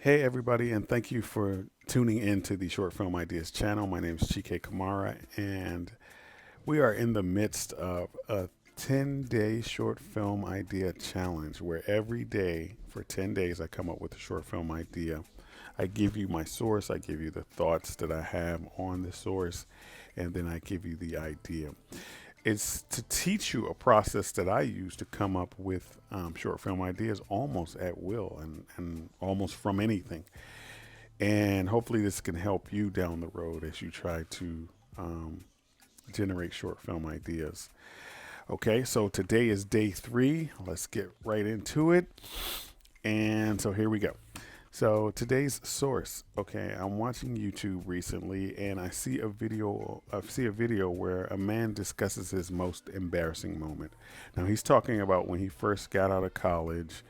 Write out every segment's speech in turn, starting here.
Hey everybody, and thank you for tuning in to the Short Film Ideas channel. My name is Chike Kamara, and we are in the midst of a 10-day short film idea challenge where every day for 10 days I come up with a short film idea. I give you my source, I give you the thoughts that I have on the source, and then I give you the idea. It's to teach you a process that I use to come up with short film ideas almost at will and almost from anything. And hopefully, this can help you down the road as you try to um, generate short film ideas. Okay, so today is day 3. Let's get right into it. And so here we go. So today's source. Okay, I'm watching YouTube recently, and I see a video. I see a video where a man discusses his most embarrassing moment. Now he's talking about when he first got out of college,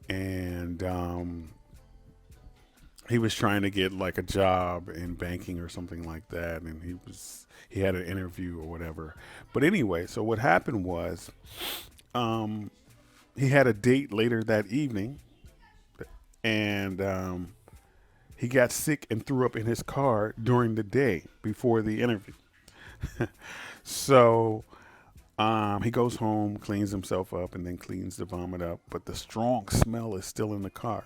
and he was trying to get like a job in banking or something like that, and he had an interview or whatever. But anyway, so what happened was um, he had a date later that evening, and he got sick and threw up in his car during the day before the interview. So he goes home, cleans himself up, and then cleans the vomit up. But the strong smell is still in the car.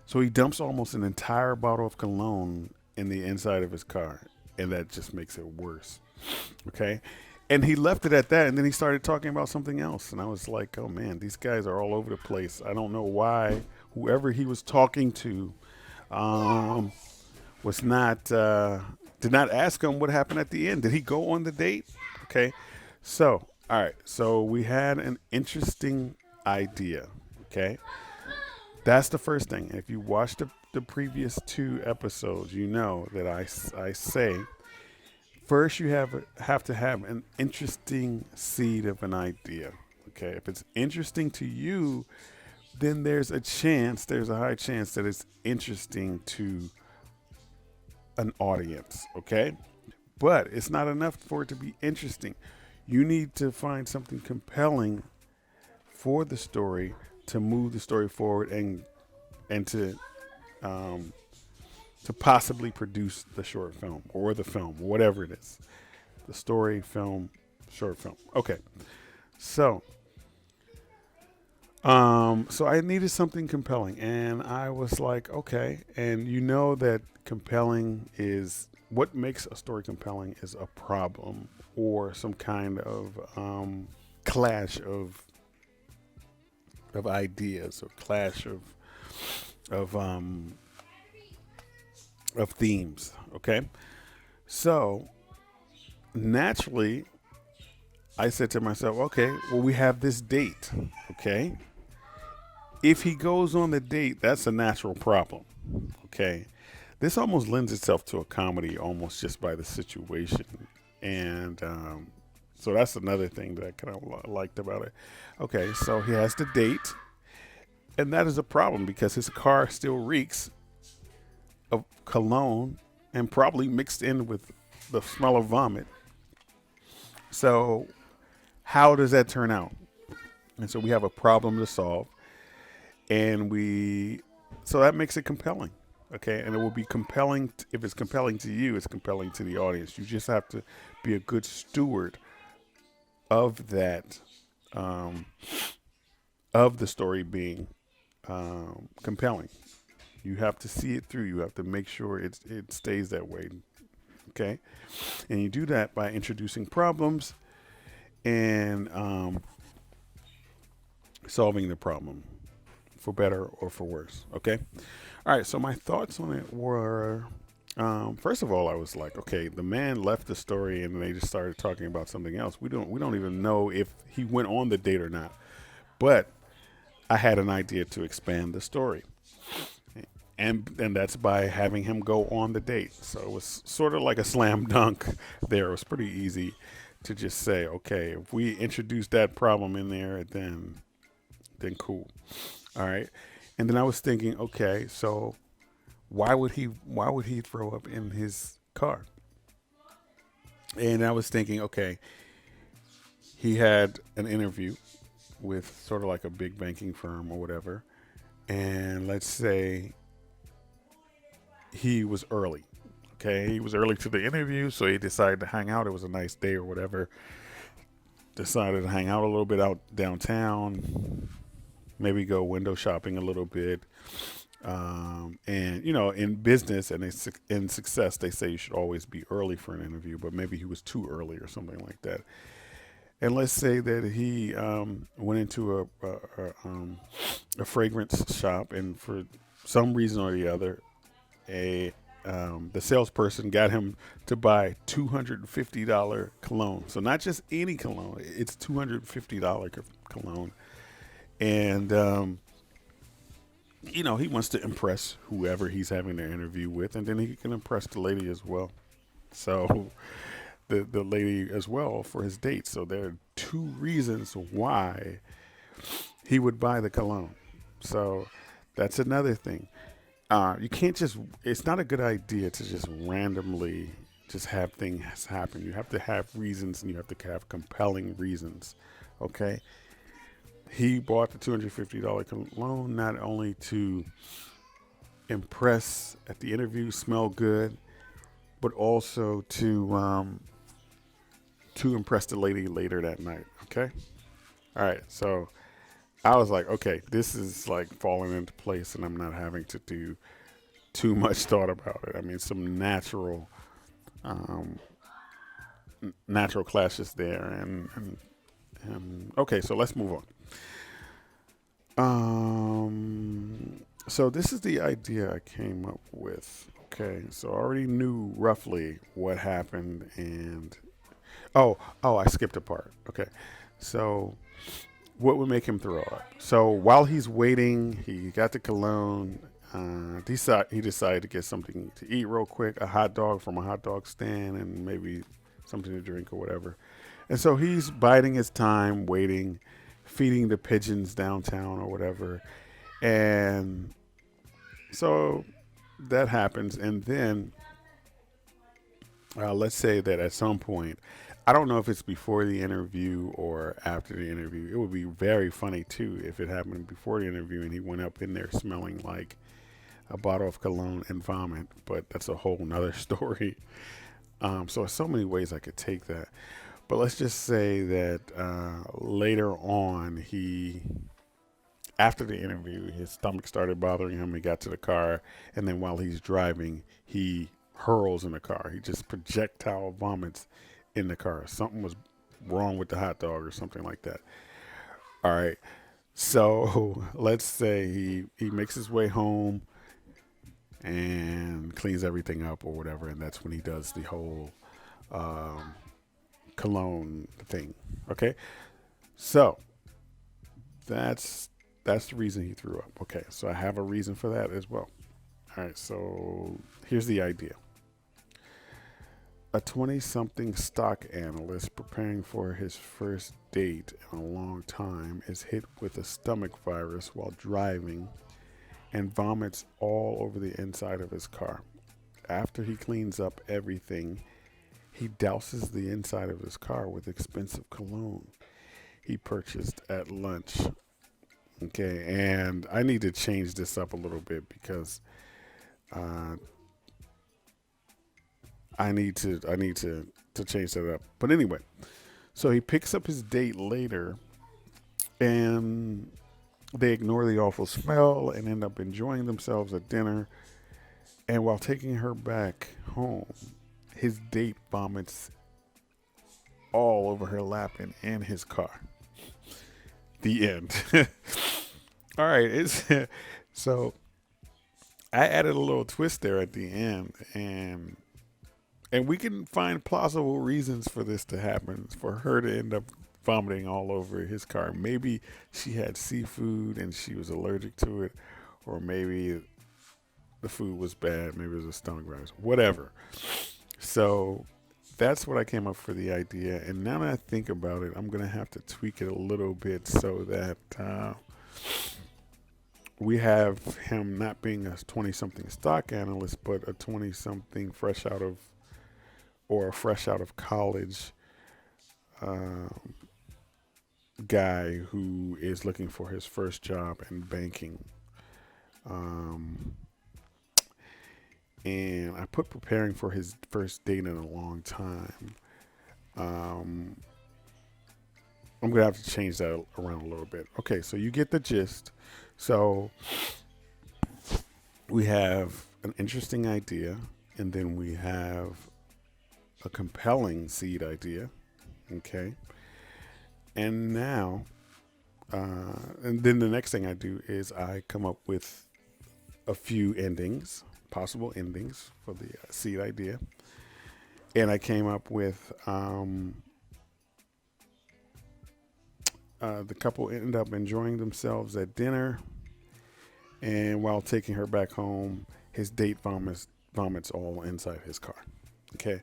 So he dumps almost an entire bottle of cologne in the inside of his car. And that just makes it worse. Okay. And he left it at that. And then he started talking about something else. And I was like, oh man, these guys are all over the place. I don't know why whoever he was talking to um, was not did not ask him what happened at the end. Did he go on the date? Okay, so all right, so we had an interesting idea. Okay, that's the first thing. If you watched the previous 2 episodes, you know that I say first you have to have an interesting seed of an idea. Okay, if it's interesting to you, then there's a high chance that it's interesting to an audience, okay? But it's not enough for it to be interesting. You need to find something compelling for the story to move the story forward and um, to possibly produce the short film or the film, whatever it is, the story, film, short film. Okay, so so I needed something compelling, and I was like, okay. And you know that compelling is what makes a story compelling is a problem or some kind of clash of ideas or clash of um, of themes. Okay, so naturally, I said to myself, okay, well, we have this date. Okay, if he goes on the date, that's a natural problem. Okay. This almost lends itself to a comedy almost just by the situation. And so that's another thing that I kind of liked about it. Okay. So he has the date, and that is a problem because his car still reeks of cologne and probably mixed in with the smell of vomit. So, how does that turn out? And so we have a problem to solve, and so that makes it compelling. Okay, and it will be compelling if it's compelling to you, it's compelling to the audience. You just have to be a good steward of that, um, of the story being compelling. You have to see it through. You have to make sure it stays that way. Okay, and you do that by introducing problems and solving the problem for better or for worse. Okay. All right. So my thoughts on it were, first of all, I was like, okay, the man left the story and they just started talking about something else. We don't even know if he went on the date or not. But I had an idea to expand the story, and that's by having him go on the date. So it was sort of like a slam dunk. There, it was pretty easy to just say, okay, if we introduce that problem in there, then cool. All right. And then I was thinking, okay, so why would he throw up in his car? And I was thinking, okay, he had an interview with sort of like a big banking firm or whatever. and let's say he was early. Okay, he was early to the interview, so he decided to hang out. It was a nice day or whatever. Decided to hang out a little bit out downtown, maybe go window shopping a little bit. And in business and in success, they say you should always be early for an interview, but maybe he was too early or something like that. And let's say that he went into a fragrance shop, and for some reason or the other, a the salesperson got him to buy $250 cologne. So not just any cologne; it's $250 cologne, and he wants to impress whoever he's having the interview with, and then he can impress the lady as well. So the lady as well for his date. So there are two reasons why he would buy the cologne. So that's another thing. You can't just. It's not a good idea to just randomly just have things happen. You have to have reasons, and you have to have compelling reasons. Okay. He bought the $250 cologne not only to impress at the interview, smell good, but also to impress the lady later that night. Okay. All right. So I was like, okay, this is like falling into place, and I'm not having to do too much thought about it. I mean, some um, natural clashes there, and okay. So let's move on. So this is the idea I came up with. Okay, so I already knew roughly what happened, and I skipped a part. Okay, so what would make him throw up? So while he's waiting, he got the cologne. He decided to get something to eat real quick, a hot dog from a hot dog stand, and maybe something to drink or whatever. And so he's biding his time, waiting, feeding the pigeons downtown or whatever. And so that happens. And then let's say that at some point, I don't know if it's before the interview or after the interview. It would be very funny too if it happened before the interview and he went up in there smelling like a bottle of cologne and vomit. But that's a whole nother story. So there's so many ways I could take that. But let's just say that later on, after the interview, his stomach started bothering him. He got to the car, and then while he's driving, he hurls in the car. He just projectile vomits in the car. Something was wrong with the hot dog or something like that. All right. So let's say he makes his way home and cleans everything up or whatever, and that's when he does the whole um, cologne thing. Okay. So that's the reason he threw up. Okay, so I have a reason for that as well. All right, so here's the idea. A 20 something stock analyst preparing for his first date in a long time is hit with a stomach virus while driving and vomits all over the inside of his car. After he cleans up everything, he douses the inside of his car with expensive cologne he purchased at lunch. Okay, and I need to change this up a little bit because uh, I need to change that up. But anyway, so he picks up his date later, and they ignore the awful smell and end up enjoying themselves at dinner. And while taking her back home, his date vomits all over her lap and in his car. The end. All right, it's so I added a little twist there at the end, and we can find plausible reasons for this to happen, for her to end up vomiting all over his car. Maybe she had seafood and she was allergic to it, or maybe the food was bad. Maybe it was a stomach virus, whatever. So that's what I came up for the idea. And now that I think about it, I'm going to have to tweak it a little bit so that we have him not being a 20 something stock analyst, but a 20 something fresh out of college um, guy who is looking for his first job in banking. Um, and I put preparing for his first date in a long time. Um, I'm gonna have to change that around a little bit. Okay, so you get the gist. So we have an interesting idea, and then we have a compelling seed idea. Okay, and now, and then the next thing I do is I come up with a few endings, possible endings for the seed idea, and I came up with the couple end up enjoying themselves at dinner, and while taking her back home, his date vomits all inside his car. Okay,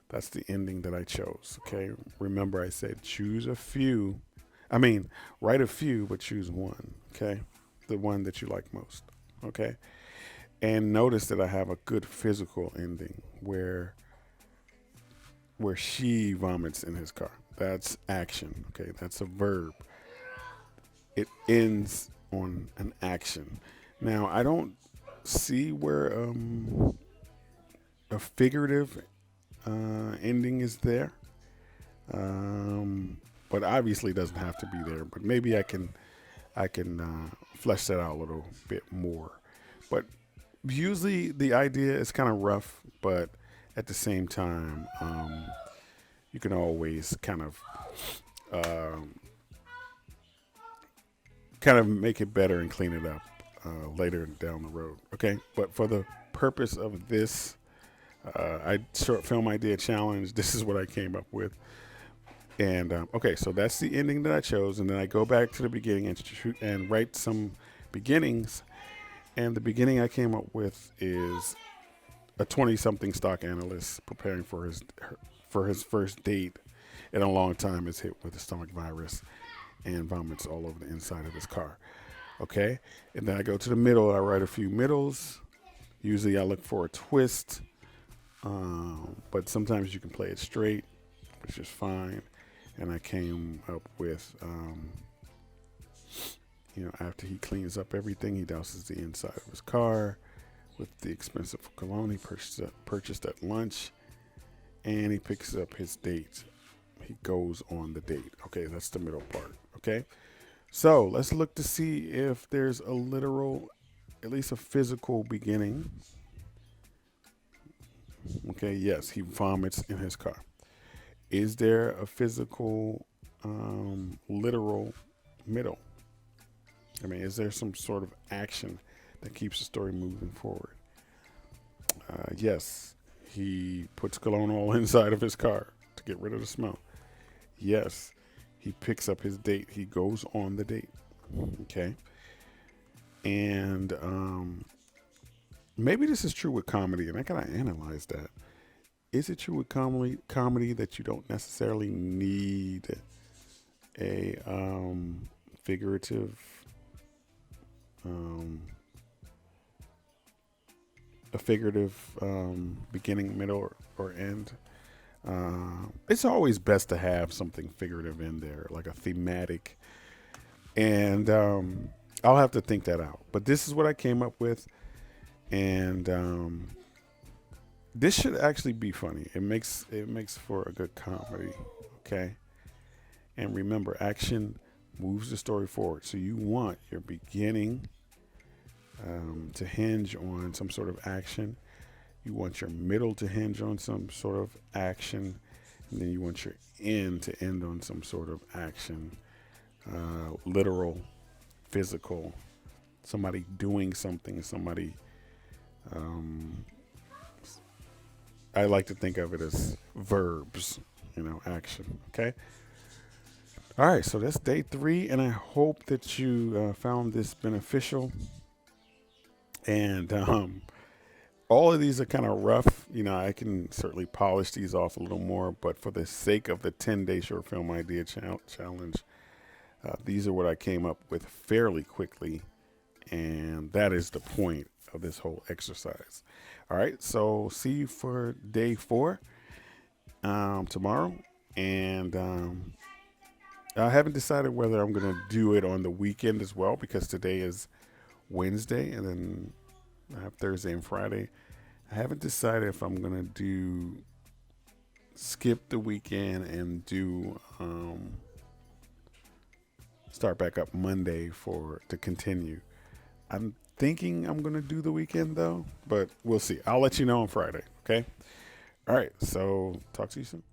that's the ending that I chose. Okay, remember I said choose a few. I mean, write a few, but choose one. Okay, the one that you like most. Okay, and notice that I have a good physical ending where she vomits in his car. That's action. Okay, that's a verb. It ends on an action. Now I don't see where a figurative ending is there, um, but obviously doesn't have to be there. But maybe I can flesh that out a little bit more. But usually the idea is kind of rough, but at the same time, you can always um, kind of make it better and clean it up later down the road. Okay, but for the purpose of this I short film idea challenge, this is what I came up with. And okay, so that's the ending that I chose, and then I go back to the beginning and write some beginnings. And the beginning I came up with is a 20-something stock analyst preparing for his first date in a long time is hit with the stomach virus and vomits all over the inside of his car. Okay, and then I go to the middle. I write a few middles. Usually I look for a twist, but sometimes you can play it straight, which is fine. And I came up with, after he cleans up everything, he douses the inside of his car with the expensive cologne he purchased at lunch, and he picks up his date. He goes on the date. Okay, that's the middle part. Okay, so let's look to see if there's a literal, at least a physical beginning. Okay, yes, he vomits in his car. Is there a physical, literal middle? I mean, is there some sort of action that keeps the story moving forward? Yes, he puts cologne all inside of his car to get rid of the smell. Yes, he picks up his date. He goes on the date. Okay. And maybe this is true with comedy, and I gotta analyze that. Is it true with comedy that you don't necessarily need a figurative um, beginning, middle, or end? It's always best to have something figurative in there, like a thematic, and I'll have to think that out. But this is what I came up with, and this should actually be funny. It makes for a good comedy. Okay, and remember, action moves the story forward. So you want your beginning to hinge on some sort of action. You want your middle to hinge on some sort of action, and then you want your end to end on some sort of action, literal, physical, somebody doing something, somebody. I like to think of it as verbs, action. Okay. All right. So that's day 3, and I hope that you found this beneficial. And all of these are kind of rough. I can certainly polish these off a little more, but for the sake of the 10-day short film idea challenge, these are what I came up with fairly quickly. And that is the point of this whole exercise. All right. So see you for day 4 tomorrow. And I haven't decided whether I'm going to do it on the weekend as well, because today is Wednesday, and then I have Thursday and Friday. I haven't decided if I'm gonna do skip the weekend and do start back up Monday for to continue. I'm thinking I'm gonna do the weekend though, but we'll see. I'll let you know on Friday. Okay. All right. So talk to you soon.